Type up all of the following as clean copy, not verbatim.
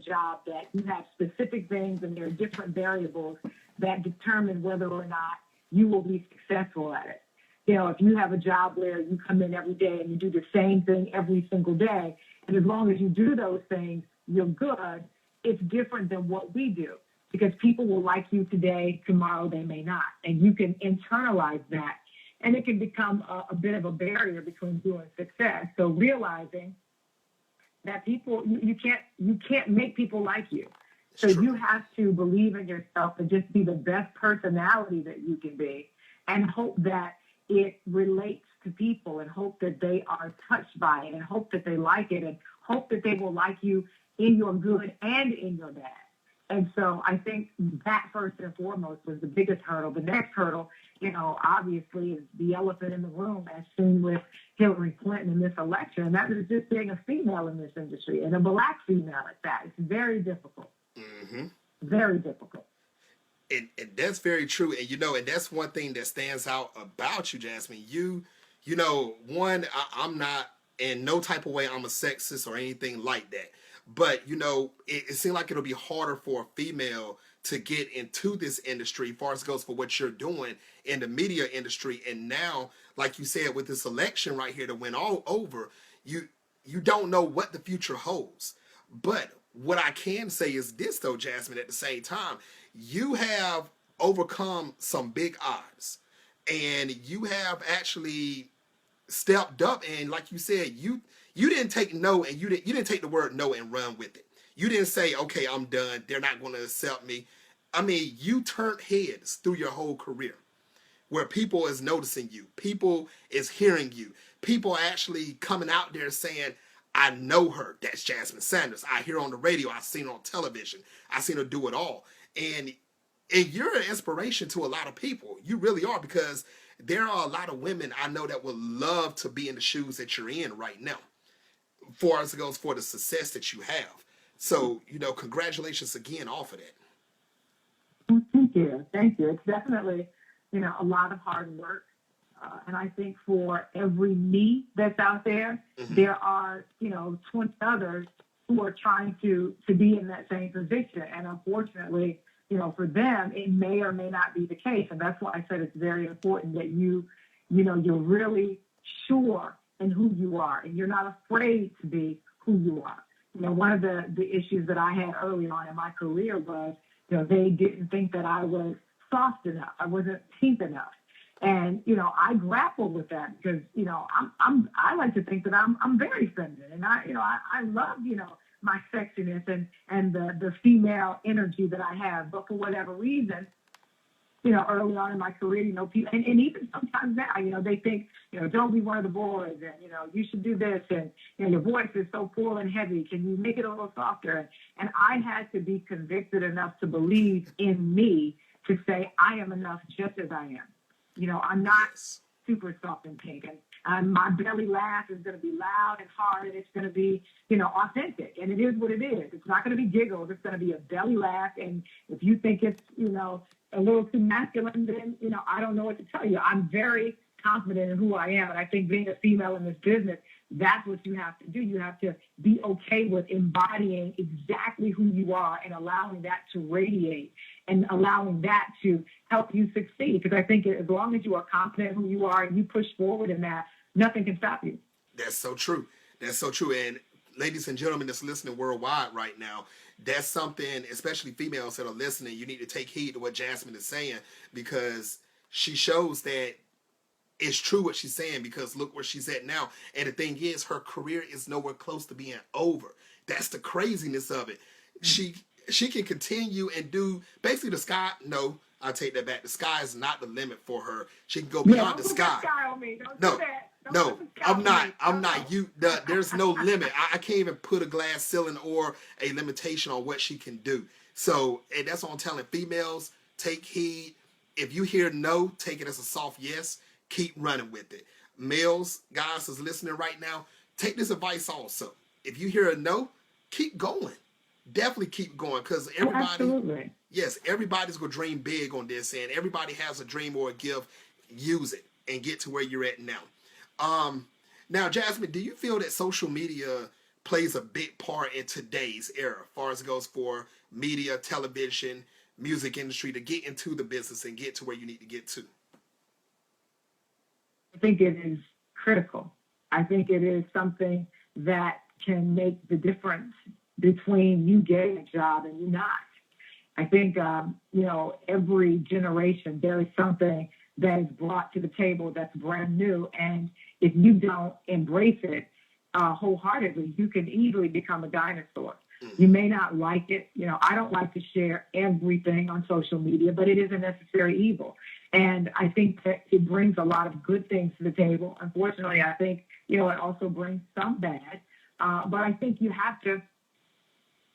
job that you have specific things and there are different variables that determine whether or not you will be successful at it. If you have a job where you come in every day and you do the same thing every single day, and as long as you do those things, you're good, it's different than what we do because people will like you today, tomorrow they may not. And you can internalize that, and it can become a bit of a barrier between you and success. So realizing that people, you can't make people like you. So you have to believe in yourself and just be the best personality that you can be and hope that it relates to people and hope that they are touched by it and hope that they like it and hope that they will like you in your good and in your bad. And so I think that first and foremost was the biggest hurdle. The next hurdle, obviously is the elephant in the room as seen with Hillary Clinton in this election. And that is just being a female in this industry and a Black female at that. It's very difficult. Mm-hmm. Very difficult. And that's very true. And, and that's one thing that stands out about you, Jasmine. One, I'm not in no type of way I'm a sexist or anything like that. But, it seems like it'll be harder for a female to get into this industry as far as it goes for what you're doing in the media industry. And now, like you said, with this election right here that went all over, you don't know what the future holds. But what I can say is this, though, Jasmine, at the same time, you have overcome some big odds. And you have actually stepped up. And like you said, you didn't take no and you didn't take the word no and run with it. You didn't say, okay, I'm done. They're not going to accept me. I mean, you turned heads through your whole career where people is noticing you. People is hearing you. People are actually coming out there saying, I know her. That's Jasmine Sanders. I hear her on the radio. I've seen her on television. I've seen her do it all. And you're an inspiration to a lot of people. You really are, because there are a lot of women I know that would love to be in the shoes that you're in right now, far as it goes for the success that you have. So, congratulations again off of that. Thank you. Thank you. It's definitely, a lot of hard work. And I think for every me that's out there, Mm-hmm. there are, 20 others who are trying to be in that same position. And unfortunately, for them, it may or may not be the case. And that's why I said it's very important that you're really sure in who you are and you're not afraid to be who you are. One of the issues that I had early on in my career was, they didn't think that I was soft enough. I wasn't pink enough. And, I grappled with that because, I like to think that I'm very feminine and I love, my sexiness and the female energy that I have. But for whatever reason, early on in my career, people, and even sometimes now, they think, don't be one of the boys and, you should do this. And, your voice is so full and heavy. Can you make it a little softer? And I had to be convicted enough to believe in me to say, I am enough just as I am. I'm not super soft and pink. And my belly laugh is going to be loud and hard, and it's going to be, authentic. And it is what it is. It's not going to be giggles. It's going to be a belly laugh. And if you think it's, a little too masculine, then, I don't know what to tell you. I'm very confident in who I am. And I think being a female in this business, that's what you have to do. You have to be okay with embodying exactly who you are and allowing that to radiate and allowing that to help you succeed. Because I think as long as you are confident in who you are and you push forward in that, nothing can stop you. That's so true. That's so true. And ladies and gentlemen that's listening worldwide right now, that's something, especially females that are listening, you need to take heed to what Jasmine is saying, because she shows that it's true what she's saying, because look where she's at now. And the thing is, her career is nowhere close to being over. That's the craziness of it. Mm-hmm. She can continue and do basically the sky. No, I take that back. The sky is not the limit for her. She can go beyond the sky. Sky on me. Don't no, do that. No, I'm not. I'm not. There's no limit. I can't even put a glass ceiling or a limitation on what she can do. So, and that's what I'm telling females. Take heed. If you hear no, take it as a soft yes. Keep running with it. Males, guys is listening right now, take this advice also. If you hear a no, keep going. Definitely keep going, because everybody, yes, everybody's going to dream big on this, and everybody has a dream or a gift. Use it and get to where you're at now. Now, Jasmine, do you feel that social media plays a big part in today's era, as far as it goes for media, television, music industry to get into the business and get to where you need to get to? I think it is critical. I think it is something that can make the difference between you getting a job and you not. I think, every generation, there is something that is brought to the table that's brand new. And if you don't embrace it wholeheartedly, you can easily become a dinosaur. You may not like it. I don't like to share everything on social media, but it is a necessary evil. And I think that it brings a lot of good things to the table. Unfortunately, I think, it also brings some bad. But I think you have to,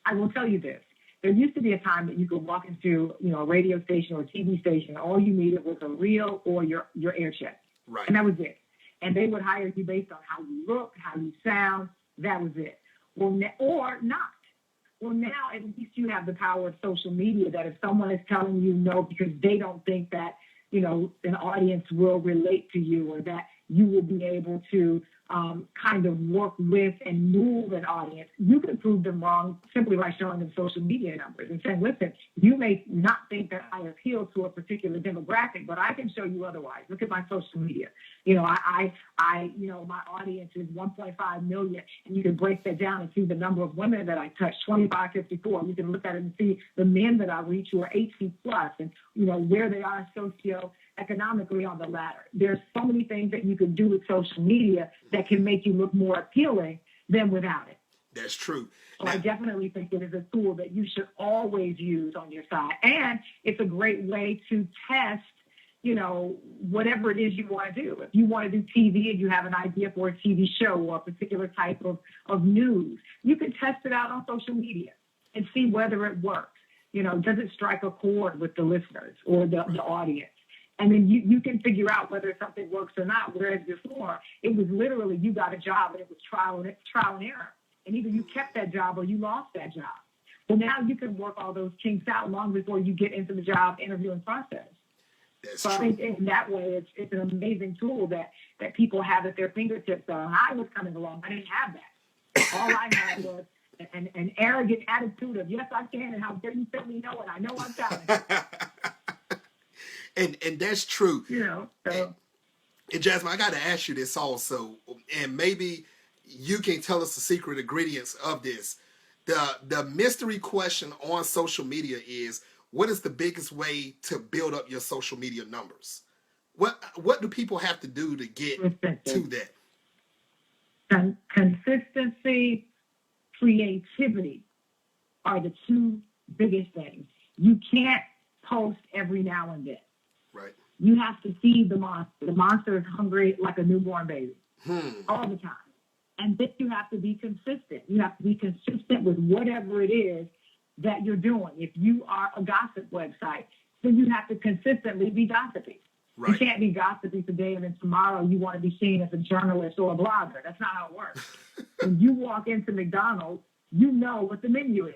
I will tell you this. There used to be a time that you could walk into, a radio station or a TV station. All you needed was a reel or your air check. Right. And that was it. And they would hire you based on how you look, how you sound. That was it. Or not. Well, now at least you have the power of social media that if someone is telling you no because they don't think that, an audience will relate to you or that you will be able to kind of work with and move an audience, you can prove them wrong simply by showing them social media numbers and saying, listen, you may not think that I appeal to a particular demographic, but I can show you otherwise. Look at my social media. My audience is 1.5 million, and you can break that down and see the number of women that I touch, 25, 54. You can look at it and see the men that I reach who are 18 plus and, where they are socioeconomically on the ladder. There's so many things that you can do with social media that can make you look more appealing than without it. That's true. So I definitely think it is a tool that you should always use on your side. And it's a great way to test, whatever it is you want to do. If you want to do TV and you have an idea for a TV show or a particular type of news, you can test it out on social media and see whether it works. Does it strike a chord with the listeners or the audience? And then you can figure out whether something works or not. Whereas before, it was literally you got a job and it was trial and error. And either you kept that job or you lost that job. Well, now you can work all those kinks out long before you get into the job interviewing process. That's so true. I think in that way, it's an amazing tool that people have at their fingertips. When I was coming along, I didn't have that. All I had was an arrogant attitude of, yes, I can, and how dare you tell me no, and I know I'm talented. And that's true. So. And Jasmine, I got to ask you this also, and maybe you can tell us the secret ingredients of this. The mystery question on social media is, what is the biggest way to build up your social media numbers? What do people have to do to get to that? Consistency, creativity are the two biggest things. You can't post every now and then. Right. You have to feed the monster. The monster is hungry like a newborn baby all the time. And then you have to be consistent. You have to be consistent with whatever it is that you're doing. If you are a gossip website, then you have to consistently be gossipy. Right. You can't be gossipy today and then tomorrow you want to be seen as a journalist or a blogger. That's not how it works. When you walk into McDonald's, you know what the menu is.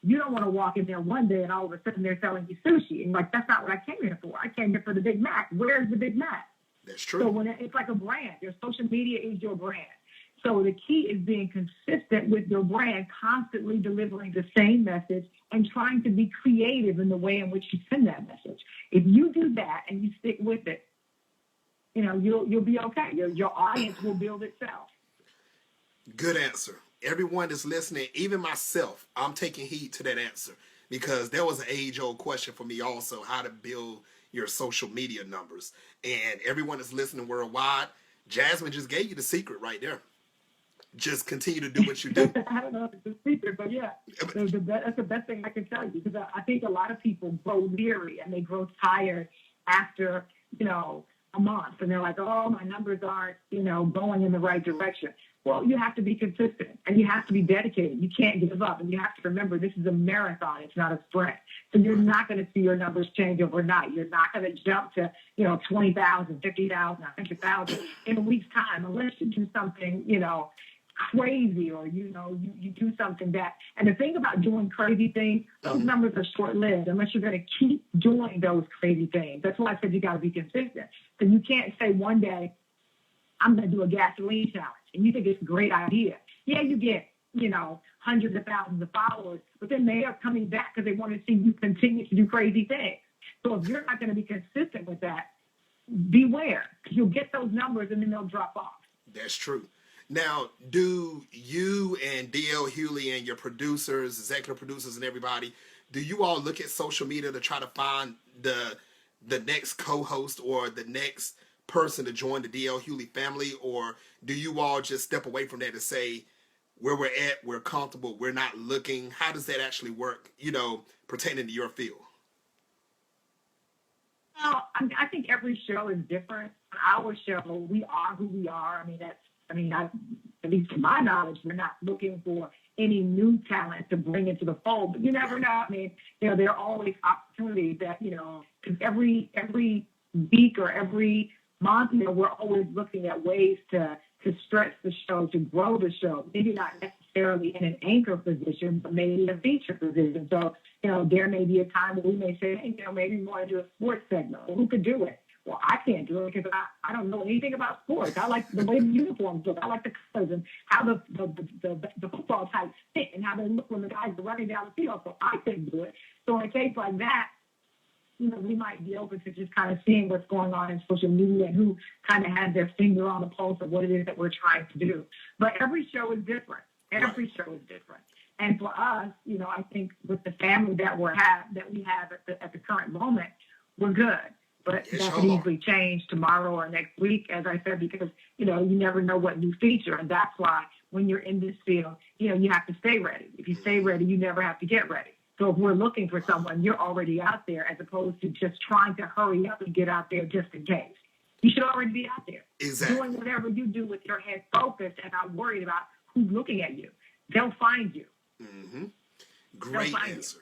You don't want to walk in there one day and all of a sudden they're selling you sushi. And that's not what I came here for. I came here for the Big Mac. Where's the Big Mac? That's true. So when it's like a brand, your social media is your brand. So the key is being consistent with your brand, constantly delivering the same message and trying to be creative in the way in which you send that message. If you do that and you stick with it, you'll be okay. Your audience will build itself. Good answer. Everyone that's listening, even myself, I'm taking heed to that answer because there was an age-old question for me also, how to build your social media numbers. And everyone that's listening worldwide, Jasmine just gave you the secret right there. Just continue to do what you do. I don't know if it's a secret, but yeah, that's the best thing I can tell you because I think a lot of people grow weary and they grow tired after, a month. And they're like, oh, my numbers aren't, going in the right direction. Well, you have to be consistent and you have to be dedicated. You can't give up. And you have to remember this is a marathon. It's not a sprint. So you're not going to see your numbers change overnight. You're not going to jump to, 20,000, 50,000, 100,000 in a week's time unless you do something, crazy or, you do something that. And the thing about doing crazy things, those numbers are short-lived unless you're going to keep doing those crazy things. That's why I said you got to be consistent. So you can't say one day, I'm going to do a gasoline challenge. And you think it's a great idea. Yeah, you get hundreds of thousands of followers, but then they are coming back because they want to see you continue to do crazy things. So if you're not going to be consistent with that, beware, because you'll get those numbers and then they'll drop off. That's true. Now, do you and DL Hughley and your producers, executive producers, and everybody, do you all look at social media to try to find the next co-host or the next person to join the DL Hughley family, or do you all just step away from that and say, where we're at, we're comfortable, we're not looking? How does that actually work, pertaining to your field? Well, I think every show is different. Our show, we are who we are. At least to my knowledge, we're not looking for any new talent to bring into the fold. But you never know. There are always opportunities that, because every week or every month, we're always looking at ways to stretch the show, to grow the show. Maybe not necessarily in an anchor position, but maybe a feature position. So, there may be a time where we may say, hey, maybe we want to do a sports segment. Well, who could do it? Well, I can't do it because I don't know anything about sports. I like the way the uniforms look. I like the colors and how the football types fit and how they look when the guys are running down the field. So I couldn't do it. So in a case like that, we might be open to just kind of seeing what's going on in social media and who kind of has their finger on the pulse of what it is that we're trying to do. But every show is different. Every show is different. And for us, I think with the family that we have at the current moment, we're good. But that could easily change tomorrow or next week, as I said, because, you never know what new feature. And that's why when you're in this field, you have to stay ready. If you stay ready, you never have to get ready. So if we're looking for someone, you're already out there as opposed to just trying to hurry up and get out there just in case. You should already be out there. Exactly. Doing whatever you do with your head focused and not worried about who's looking at you. They'll find you. Mm-hmm. Great answer.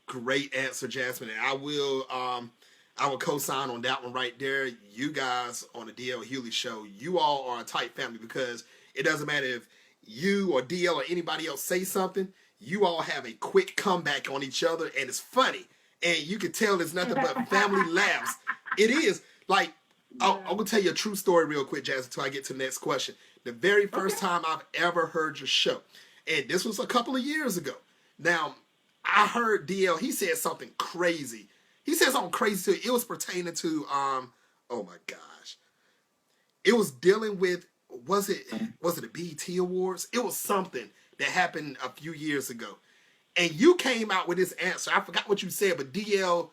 Great answer, Jasmine. And I will co-sign on that one right there. You guys on the DL Hughley Show, you all are a tight family because it doesn't matter if you or DL or anybody else say something, you all have a quick comeback on each other, and it's funny. And you can tell it's nothing but family laughs. It is. Like, I'm going to tell you a true story real quick, Jasmine, until I get to the next question. The very first time I've ever heard your show, and this was a couple of years ago. Now, I heard DL, he said something crazy. He said something crazy too. It was pertaining to, oh my gosh. It was dealing with, was it a BET Awards? It was something that happened a few years ago. And you came out with this answer. I forgot what you said, but DL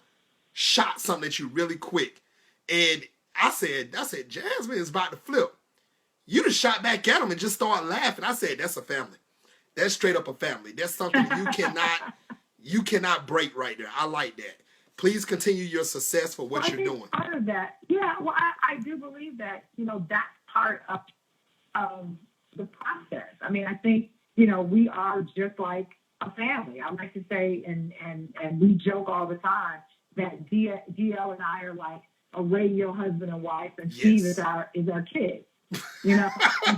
shot something at you really quick. And I said, Jasmine is about to flip. You just shot back at him and just started laughing. I said, that's a family. That's straight up a family. That's something you cannot break right there. I like that. Please continue your success for what you're doing. Part of that, I do believe that, that's part of the process. I think, we are just like a family. I like to say, and we joke all the time that DL and I are like a radio husband and wife, and Steve is our kid. And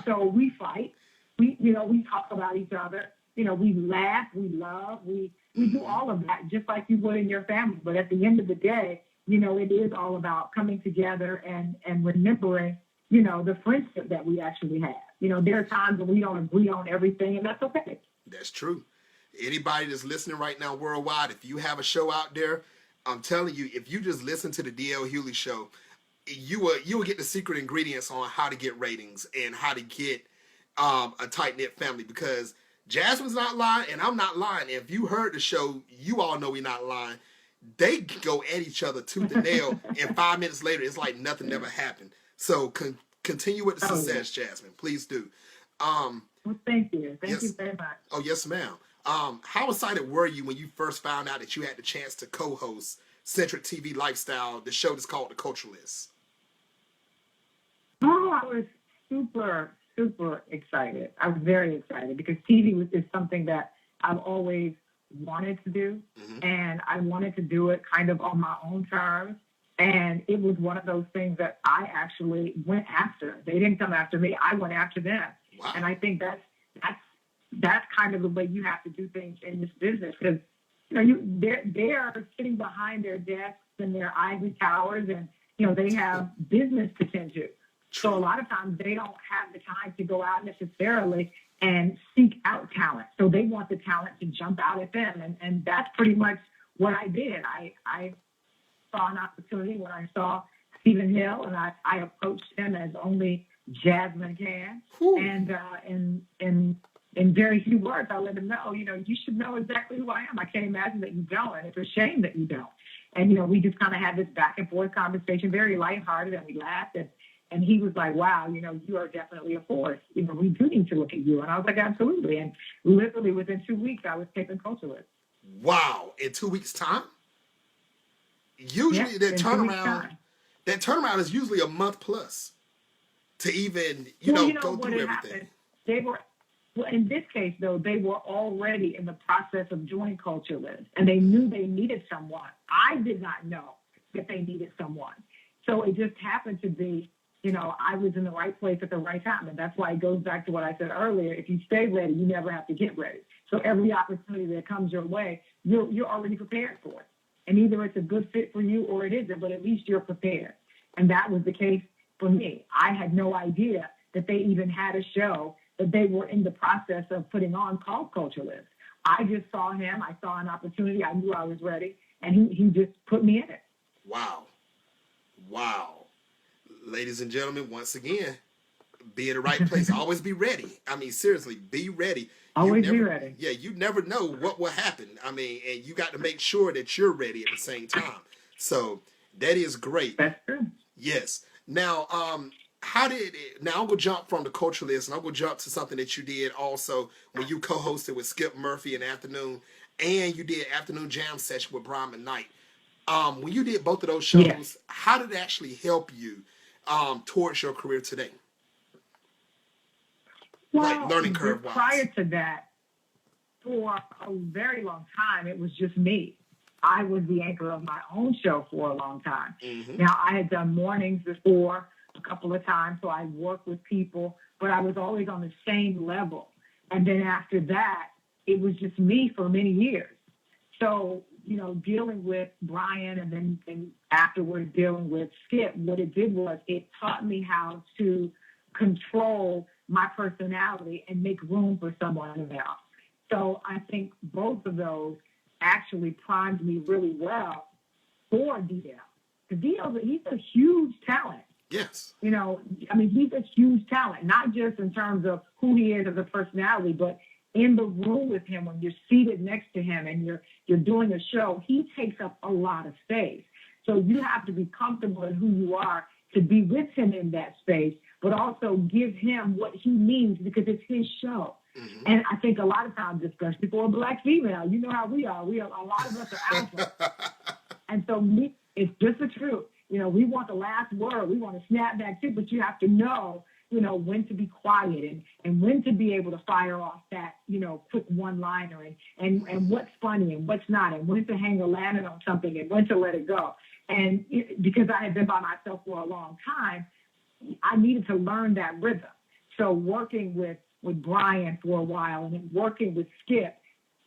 so we fight. We talk about each other. We laugh, we love, we do all of that just like you would in your family. But at the end of the day, it is all about coming together and remembering, the friendship that we actually have. There are times when we don't agree on everything, and that's okay. That's true. Anybody that's listening right now worldwide, if you have a show out there, I'm telling you, if you just listen to the DL Hughley Show, you will get the secret ingredients on how to get ratings and how to get a tight-knit family, because Jasmine's not lying and I'm not lying. If you heard the show, you all know we're not lying. They go at each other tooth and nail, and 5 minutes later, it's like nothing never happened. So continue with the success, Jasmine. Please do. Well, thank you. Thank you very much. Oh, yes, ma'am. How excited were you when you first found out that you had the chance to co-host Centric TV Lifestyle, the show that's called The Culturalist? Oh, I was super excited. I was very excited because TV is something that I've always wanted to do, and I wanted to do it kind of on my own terms. And it was one of those things that I actually went after. They didn't come after me. I went after them. Wow. And I think that's kind of the way you have to do things in this business, because they are sitting behind their desks and their ivory towers, and they have business to tend to. So a lot of times they don't have the time to go out necessarily and seek out talent. So they want the talent to jump out at them. And that's pretty much what I did. I saw an opportunity when I saw Stephen Hill, and I approached him as only Jasmine can. Whew. And in very few words, I let him know, you should know exactly who I am. I can't imagine that you don't, and it's a shame that you don't. And, we just kind of had this back and forth conversation, very lighthearted, and we laughed. And he was like, wow, you are definitely a force. We do need to look at you. And I was like, absolutely. And literally within 2 weeks, I was taping Cultureless. Wow. In 2 weeks' time? Usually that turnaround is usually a month plus to even, go through everything. In this case, though, they were already in the process of joining Cultureless, and they knew they needed someone. I did not know that they needed someone. So it just happened to be, I was in the right place at the right time. And that's why it goes back to what I said earlier. If you stay ready, you never have to get ready. So every opportunity that comes your way, you're already prepared for it. And either it's a good fit for you or it isn't, but at least you're prepared. And that was the case for me. I had no idea that they even had a show that they were in the process of putting on called Cultureless. I just saw him. I saw an opportunity. I knew I was ready. And he just put me in it. Wow. Ladies and gentlemen, once again, be in the right place. Always be ready. I mean, seriously, be ready. Always be ready. Yeah, you never know what will happen. I mean, and you got to make sure that you're ready at the same time. So that is great. That's true. Yes. Now, now I'm going to jump from the Cultureless, and I'm going to jump to something that you did also when you co-hosted with Skip Murphy in the afternoon, and you did Afternoon Jam Session with Brian McKnight. When you did both of those shows, How did it actually help you towards your career today? Well, like learning curve wise. Prior to that, for a very long time, it was just me. I was the anchor of my own show for a long time. Mm-hmm. Now, I had done mornings before a couple of times, so I worked with people, but I was always on the same level. And then after that, it was just me for many years. So, dealing with Brian and then afterwards dealing with Skip, what it did was it taught me how to control my personality and make room for someone else. So I think both of those actually primed me really well for DL. Because he's a huge talent. Yes. He's a huge talent, not just in terms of who he is as a personality, but in the room with him, when you're seated next to him and you're doing a show, he takes up a lot of space. So you have to be comfortable in who you are to be with him in that space, but also give him what he needs because it's his show. Mm-hmm. And I think a lot of times, especially for a Black female, you know how we are. A lot of us are alpha. And so it's just the truth. We want the last word. We want to snap back too, but you have to know, when to be quiet and when to be able to fire off that, quick one-liner and what's funny and what's not, and when to hang a lantern on something and when to let it go. And because I had been by myself for a long time, I needed to learn that rhythm. So working with Brian for a while and then working with Skip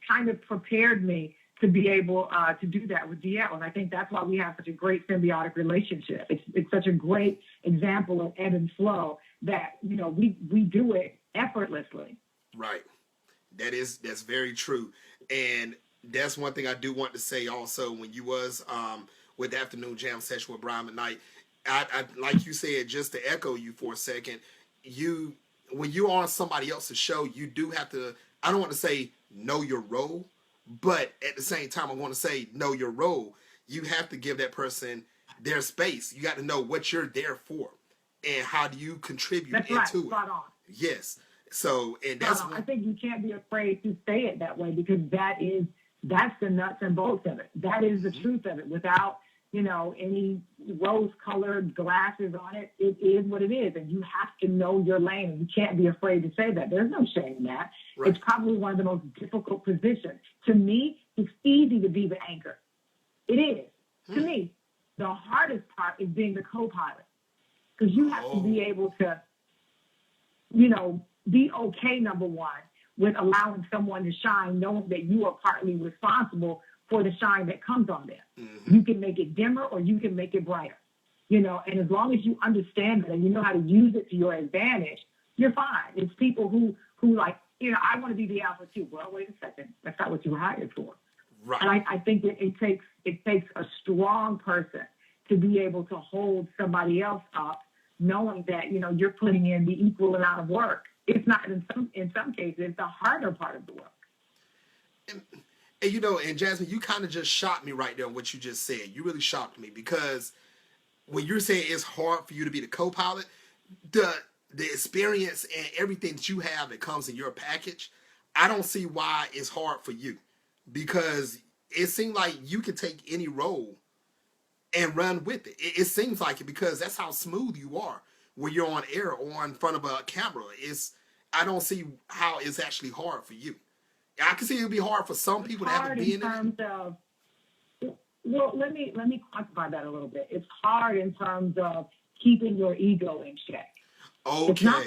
kind of prepared me to be able to do that with DL. And I think that's why we have such a great symbiotic relationship. It's such a great example of ebb and flow that, we do it effortlessly. Right. That's very true. And that's one thing I do want to say also when you was with the Afternoon Jam Session with Brian McKnight, I like you said, just to echo you for a second, when you're on somebody else's show, you do have to, I don't want to say know your role, but at the same time, I want to say know your role. You have to give that person their space. You got to know what you're there for and how do you contribute into it. Spot on. Yes. So, and that's I think you can't be afraid to say it that way because that's the nuts and bolts of it. That is the truth of it. Without, any rose-colored glasses on it, it is what it is. And you have to know your lane. And you can't be afraid to say that. There's no shame in that. Right. It's probably one of the most difficult positions. To me, it's easy to be the anchor. It is. To me, the hardest part is being the co-pilot. Because you have to be able to, be okay, number one, with allowing someone to shine, knowing that you are partly responsible for the shine that comes on them. Mm-hmm. You can make it dimmer or you can make it brighter, and as long as you understand it and you know how to use it to your advantage, you're fine. It's people who who like, I want to be the alpha too. Well, wait a second. That's not what you were hired for. Right. And I think it takes a strong person to be able to hold somebody else up, knowing that, you're putting in the equal amount of work. It's not, in some cases, it's the harder part of the work. And Jasmine, you kind of just shocked me right there on what you just said. You really shocked me, because when you're saying it's hard for you to be the co-pilot, the experience and everything that you have that comes in your package, I don't see why it's hard for you, because it seems like you can take any role and run with it. It seems like it, because that's how smooth you are when you're on air or in front of a camera. I don't see how it's actually hard for you. I can see it would be hard for some people to have to be in it. Well, let me quantify that a little bit. It's hard in terms of keeping your ego in check. Okay. It's not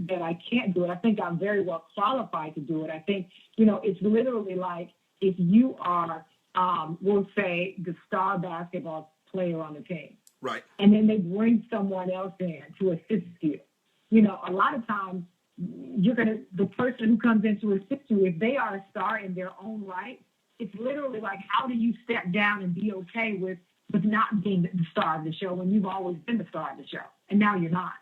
that I can't do it. I think I'm very well qualified to do it. I think, it's literally like if you are, we'll say, the star basketball player on the team. Right. And then they bring someone else in to assist you. A lot of times the person who comes in to assist you, if they are a star in their own right, it's literally like, how do you step down and be okay with not being the star of the show when you've always been the star of the show and now you're not?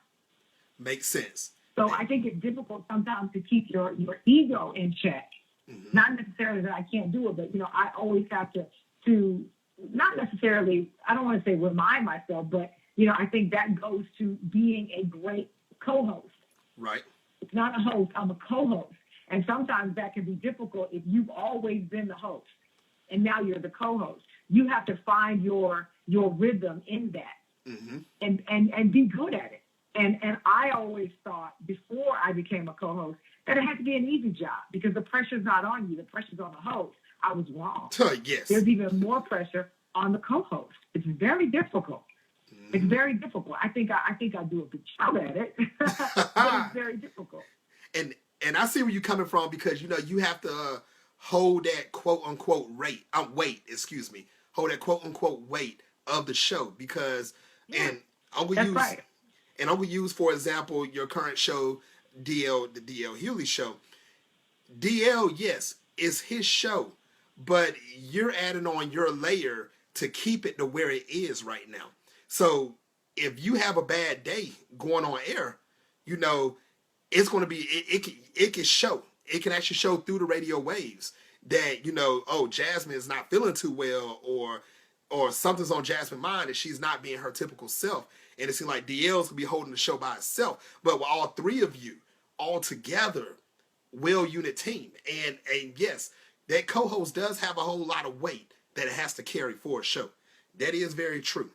Makes sense. So I think it's difficult sometimes to keep your ego in check. Mm-hmm. Not necessarily that I can't do it, but, I always have to not necessarily, I don't want to say remind myself, but, I think that goes to being a great co-host. Right. It's not a host, I'm a co-host. And sometimes that can be difficult if you've always been the host and now you're the co-host. You have to find your rhythm in that, mm-hmm. and be good at it. And I always thought before I became a co-host that it had to be an easy job because the pressure's not on you, the pressure's on the host. I was wrong. Yes. There's even more pressure on the co-host. It's very difficult. Mm-hmm. It's very difficult. I think I do a good job at it, but it's very difficult. And I see where you're coming from, because you have to hold that quote unquote weight. Hold that quote unquote weight of the show, because and I'm gonna use for example your current show, the DL Hughley Show. DL, yes, is his show, but you're adding on your layer to keep it to where it is right now. So if you have a bad day going on air, it's going to be, it can show. It can actually show through the radio waves that, Jasmine is not feeling too well, or something's on Jasmine's mind and she's not being her typical self. And it seems like DL's going to be holding the show by itself. But with all three of you all together, well-unit team. And yes, that co-host does have a whole lot of weight that it has to carry for a show. That is very true.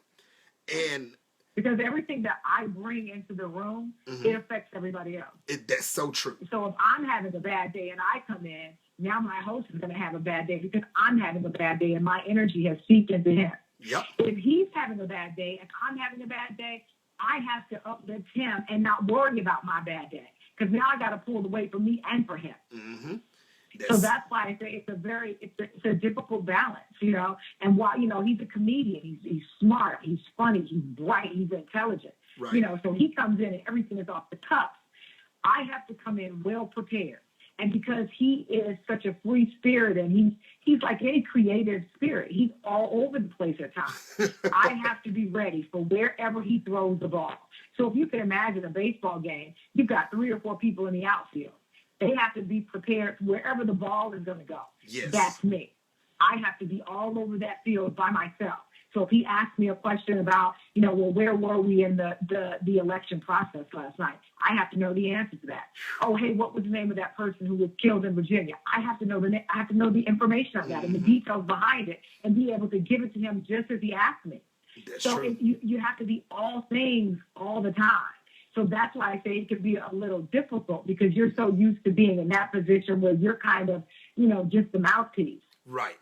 And because everything that I bring into the room, mm-hmm. it affects everybody else. That's so true. So if I'm having a bad day and I come in, now my host is going to have a bad day because I'm having a bad day and my energy has seeped into him. Yep. If he's having a bad day and I'm having a bad day, I have to uplift him and not worry about my bad day, because now I got to pull the weight for me and for him. Mm-hmm. So that's why I say it's a difficult balance, And while he's a comedian, he's smart, he's funny, he's bright, he's intelligent, right. So he comes in and everything is off the cuff. I have to come in well prepared, and because he is such a free spirit and he's like any creative spirit, he's all over the place at times. I have to be ready for wherever he throws the ball. So if you can imagine a baseball game, you've got 3 or 4 people in the outfield. They have to be prepared wherever the ball is going to go. Yes. That's me. I have to be all over that field by myself. So if he asks me a question about, where were we in the election process last night? I have to know the answer to that. Oh, hey, what was the name of that person who was killed in Virginia? I have to know the information on that and the details behind it and be able to give it to him just as he asked me. That's so true. You have to be all things all the time. So that's why I say it can be a little difficult, because you're so used to being in that position where you're kind of, just the mouthpiece. Right.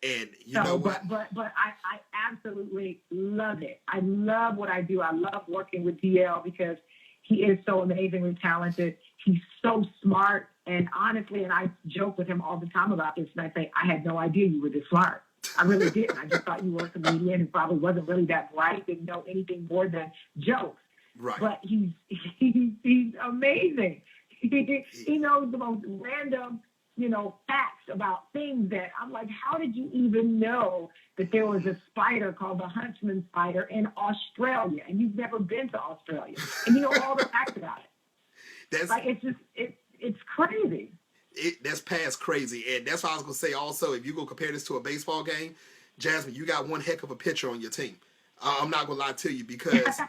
And know what? But I absolutely love it. I love what I do. I love working with DL because he is so amazingly talented. He's so smart. And honestly, and I joke with him all the time about this, and I say, I had no idea you were this smart. I really didn't. I just thought you were a comedian who probably wasn't really that bright, didn't know anything more than jokes. Right. But he's amazing. He knows the most random, facts about things that I'm like, how did you even know that there was a spider called the Huntsman spider in Australia, and you've never been to Australia, and you know all the facts about it? That's like it's crazy. That's past crazy, and that's what I was gonna say. Also, if you go compare this to a baseball game, Jasmine, you got one heck of a pitcher on your team. I'm not gonna lie to you because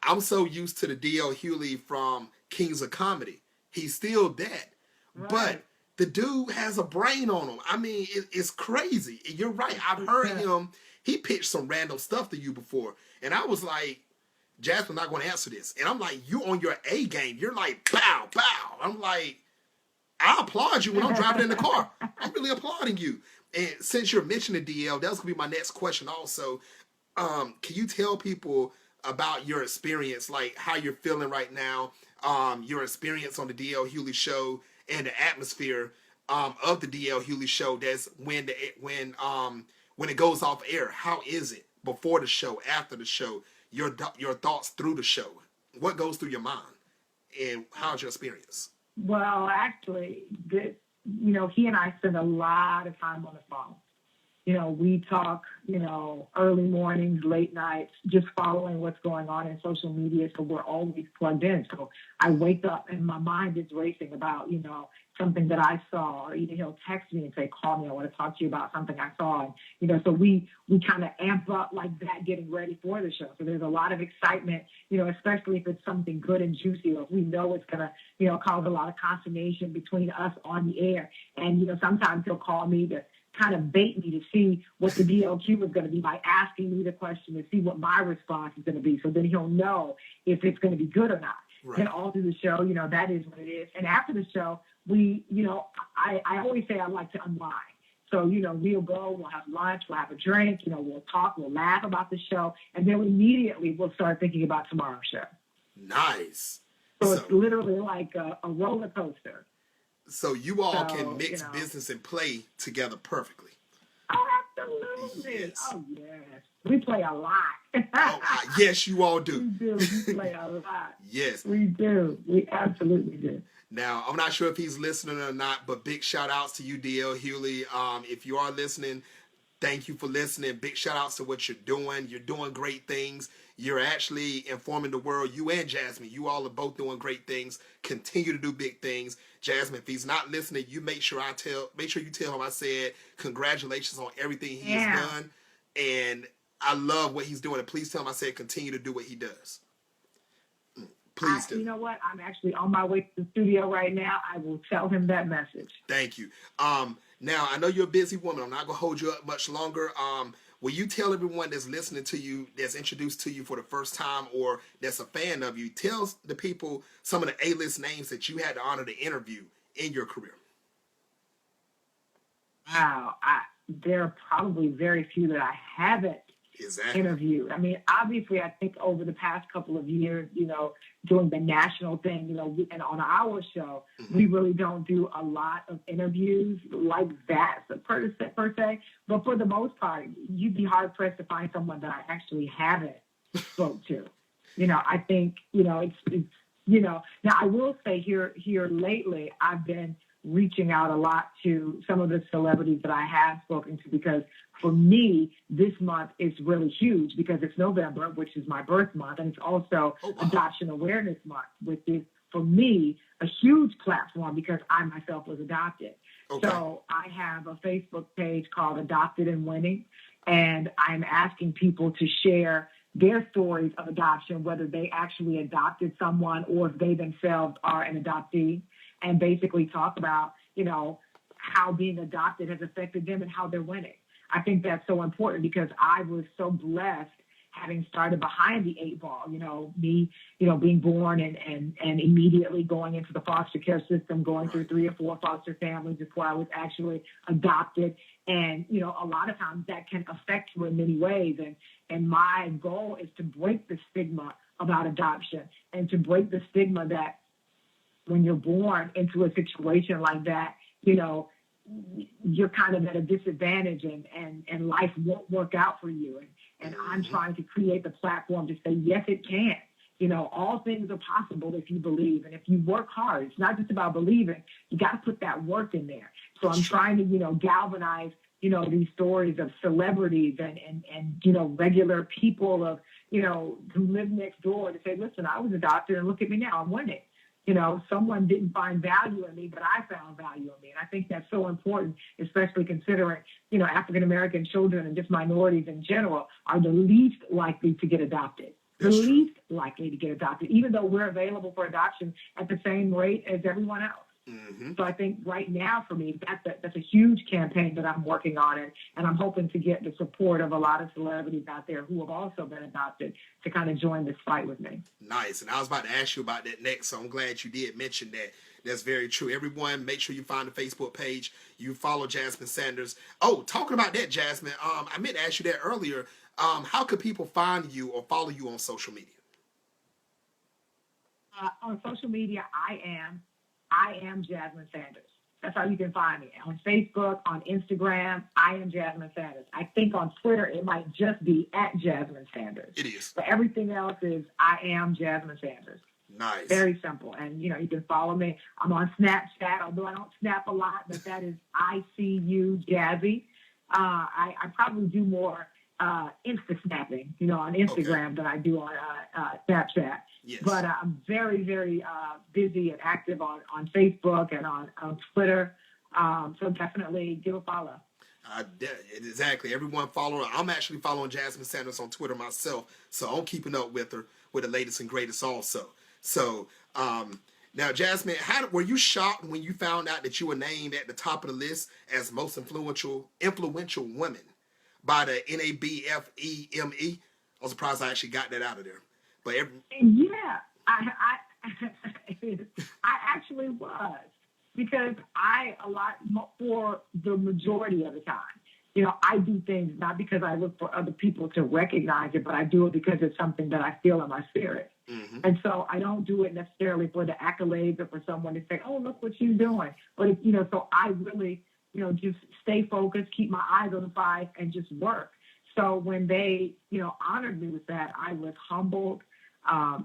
I'm so used to the D.L. Hughley from Kings of Comedy. He's still that, Right. but the dude has a brain on him. I mean, it's crazy. You're right. I've heard him. He pitched some random stuff to you before, and I was like, Jasmine's not going to answer this. And I'm like, you on your A game. You're like, bow, bow. I'm like, I applaud you when I'm driving in the car. I'm really applauding you. And since you're mentioning DL, that was going to be my next question also. Can you tell people about your experience, like how you're feeling right now, your experience on the DL Hughley Show and the atmosphere of the DL Hughley Show? That's when it goes off air. How is it before the show, after the show? Your thoughts through the show. What goes through your mind, and how's your experience? Well, actually, he and I spend a lot of time on the phone. We talk, early mornings, late nights, just following what's going on in social media. So we're always plugged in. So I wake up and my mind is racing about, something that I saw, or either he'll text me and say, call me, I want to talk to you about something I saw. And, so we kind of amp up like that, getting ready for the show. So there's a lot of excitement, especially if it's something good and juicy, or if we know it's going to, cause a lot of consternation between us on the air. And, sometimes he'll call me to kind of bait me to see what the DLQ is going to be by asking me the question to see what my response is going to be. So then he'll know if it's going to be good or not. Right. And all through the show, that is what it is. And after the show, I always say I like to unwind. So, we'll go, we'll have lunch, we'll have a drink, we'll talk, we'll laugh about the show. And then immediately we'll start thinking about tomorrow's show. Nice. So it's literally like a roller coaster. So you all can mix business and play together perfectly. Oh, absolutely. Yes. Oh, yes. We play a lot. Yes, you all do. We do. We play a lot. Yes. We do. We absolutely do. Now, I'm not sure if he's listening or not, but big shout outs to you, D.L. Hughley. If you are listening, thank you for listening. Big shout outs to what you're doing. You're doing great things. You're actually informing the world. You and Jasmine, you all are both doing great things. Continue to do big things. Jasmine, if he's not listening, you make sure you tell him I said congratulations on everything he has done. And I love what he's doing. And please tell him I said continue to do what he does. Please do. You know what? I'm actually on my way to the studio right now. I will tell him that message. Thank you. Now, I know you're a busy woman. I'm not going to hold you up much longer. Will you tell everyone that's listening to you, that's introduced to you for the first time, or that's a fan of you, tell the people some of the A-list names that you had the honor to interview in your career? Wow. There are probably very few that I haven't interviewed. I mean, obviously, I think over the past couple of years, doing the national thing, and on our show, we really don't do a lot of interviews like that per se. But for the most part, you'd be hard pressed to find someone that I actually haven't spoke to. I think, it's now I will say here lately, I've been reaching out a lot to some of the celebrities that I have spoken to, because for me, this month is really huge because it's November, which is my birth month, and it's also Adoption Awareness Month, which is, for me, a huge platform because I myself was adopted. Okay. So I have a Facebook page called Adopted and Winning, and I'm asking people to share their stories of adoption, whether they actually adopted someone or if they themselves are an adoptee, and basically talk about, how being adopted has affected them and how they're winning. I think that's so important because I was so blessed having started behind the 8 ball, me, being born and immediately going into the foster care system, going through 3 or 4 foster families before I was actually adopted. And, a lot of times that can affect you in many ways. And my goal is to break the stigma about adoption and to break the stigma that when you're born into a situation like that, you're kind of at a disadvantage and life won't work out for you. And I'm trying to create the platform to say, yes, it can. all things are possible if you believe and if you work hard. It's not just about believing. You got to put that work in there. So I'm trying to, galvanize, these stories of celebrities and regular people of, who live next door to say, listen, I was a doctor and look at me now, I'm winning. Someone didn't find value in me, but I found value in me. And I think that's so important, especially considering, African-American children and just minorities in general are the least likely to get adopted. Least likely to get adopted, even though we're available for adoption at the same rate as everyone else. Mm-hmm. So I think right now for me, that's a huge campaign that I'm working on, and I'm hoping to get the support of a lot of celebrities out there who have also been adopted to kind of join this fight with me. Nice. And I was about to ask you about that next, so I'm glad you did mention that. That's very true. Everyone, make sure you find the Facebook page. You follow Jasmine Sanders. Oh, talking about that, Jasmine, I meant to ask you that earlier. How could people find you or follow you on social media? On social media, I am Jasmine Sanders. That's how you can find me. On Facebook, on Instagram, I am Jasmine Sanders. I think on Twitter, it might just be at Jasmine Sanders. It is. But everything else is I am Jasmine Sanders. Nice. Very simple. And, you can follow me. I'm on Snapchat, although I don't snap a lot, but that is ICU Jazzy. I probably do more Insta snapping, on Instagram than I do on Snapchat. Yes. But I'm very, very busy and active on Facebook and on Twitter. So definitely give a follow. Exactly. Everyone follow her. I'm actually following Jasmine Sanders on Twitter myself, so I'm keeping up with her with the latest and greatest also. So now, Jasmine, were you shocked when you found out that you were named at the top of the list as most influential women by the NABFEME? I'm surprised I actually got that out of there. But yeah, I actually was, because for the majority of the time, I do things not because I look for other people to recognize it, but I do it because it's something that I feel in my spirit. Mm-hmm. And so I don't do it necessarily for the accolades or for someone to say, oh, look what you're doing. But, so I really, just stay focused, keep my eyes on the prize, and just work. So when they, honored me with that, I was humbled.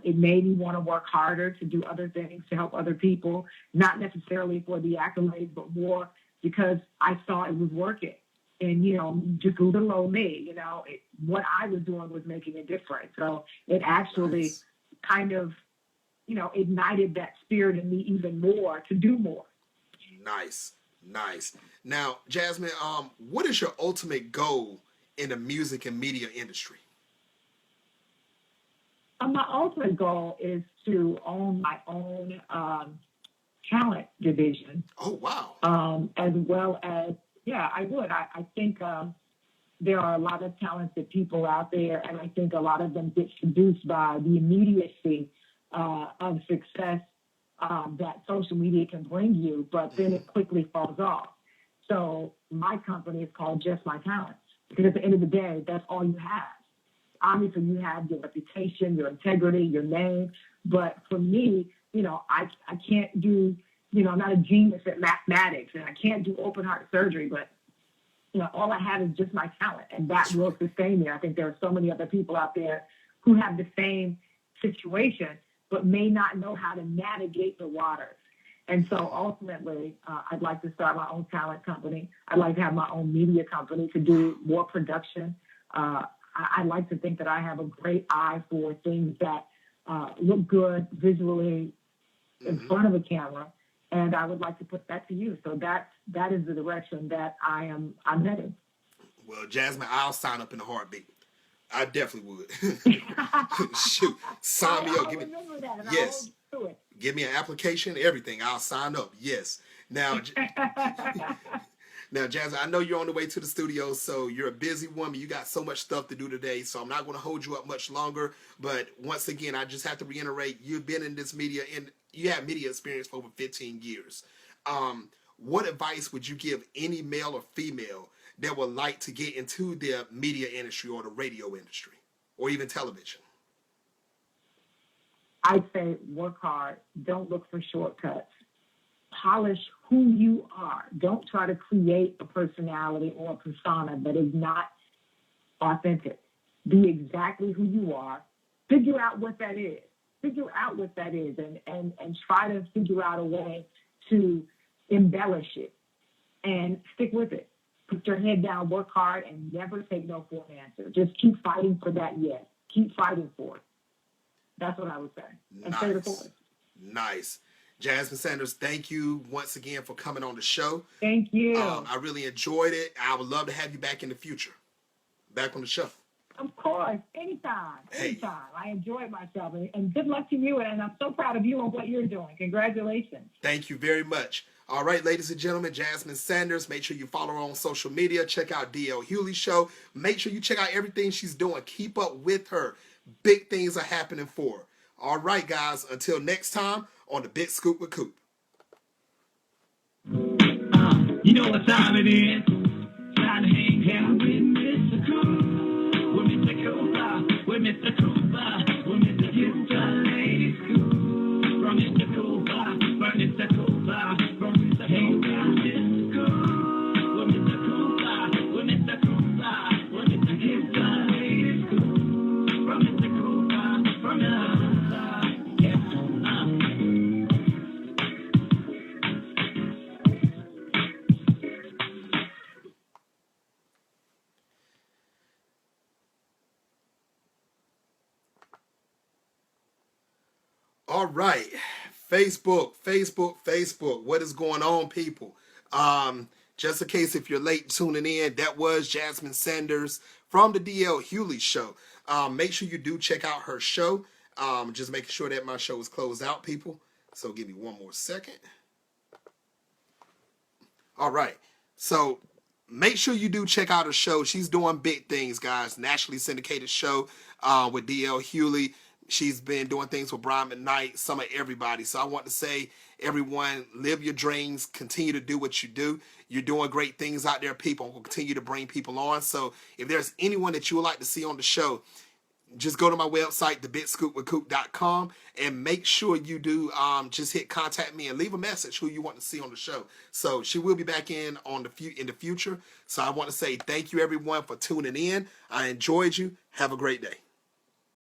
It made me want to work harder to do other things to help other people, not necessarily for the accolades, but more because I saw it was working. And, just little old me, what I was doing was making a difference. So it actually kind of, ignited that spirit in me even more to do more. Nice. Now, Jasmine, what is your ultimate goal in the music and media industry? My ultimate goal is to own my own talent division. Oh, wow. As well as, I would. I think there are a lot of talented people out there, and I think a lot of them get seduced by the immediacy of success that social media can bring you, but then it quickly falls off. So my company is called Just My Talents, because at the end of the day, that's all you have. Obviously, you have your reputation, your integrity, your name. But for me, I can't do, I'm not a genius at mathematics, and I can't do open heart surgery, but, all I have is just my talent, and that will sustain me. I think there are so many other people out there who have the same situation, but may not know how to navigate the waters. And so ultimately, I'd like to start my own talent company. I'd like to have my own media company to do more production. I like to think that I have a great eye for things that look good visually in front of a camera, and I would like to put that to use. So that is the direction that I'm heading. Well, Jasmine, I'll sign up in a heartbeat. I definitely would. Shoot, sign me up. Give me an application, everything. I'll sign up. Yes. Now, Jasmine, I know you're on the way to the studio, so you're a busy woman. You got so much stuff to do today, so I'm not going to hold you up much longer. But once again, I just have to reiterate, you've been in this media, and you have media experience for over 15 years. What advice would you give any male or female that would like to get into the media industry or the radio industry or even television? I'd say work hard. Don't look for shortcuts. Polish who you are. Don't try to create a personality or a persona that is not authentic. Be exactly who you are. Figure out what that is. figure out what that is and try to figure out a way to embellish it and stick with it. Put your head down, work hard, and never take no for an answer. Just keep fighting for that yes. Keep fighting for it. That's what I would say. And stay the course. Nice. Jasmine Sanders, thank you once again for coming on the show. Thank you. I really enjoyed it. I would love to have you back in the future. Back on the show. Of course. Anytime. Hey. Anytime. I enjoyed myself. And good luck to you. And I'm so proud of you and what you're doing. Congratulations. Thank you very much. All right, ladies and gentlemen, Jasmine Sanders. Make sure you follow her on social media. Check out DL Hughley Show. Make sure you check out everything she's doing. Keep up with her. Big things are happening for her. All right, guys. Until next time on the Big Scoop with Coop. You know what time it is? Time to hang out with Mr. Coop. With Mr. Coop. With Mr. Coop. With Mr. Houston Lady Scoop. From Mr. Coop. From Mr. Coop. From Mr. Coop. Mr. Coop. With Mr. Coop. With Mr. Coop. With Mr. Houston Lady Scoop. From Mr. Coop. From Mr. Coop. All right, Facebook. What is going on, people? Just in case if you're late tuning in, that was Jasmine Sanders from the DL Hughley Show. Make sure you do check out her show. Just making sure that my show is closed out, people. So give me one more second. All right, so make sure you do check out her show. She's doing big things, guys. Nationally syndicated show with DL Hughley. She's been doing things with Brian McKnight, some of everybody. So I want to say, everyone, live your dreams. Continue to do what you do. You're doing great things out there, people. We'll continue to bring people on. So if there's anyone that you would like to see on the show, just go to my website, thebigscoopwithcoop.com, and make sure you do just hit contact me and leave a message who you want to see on the show. So she will be back in the future. So I want to say thank you, everyone, for tuning in. I enjoyed you. Have a great day.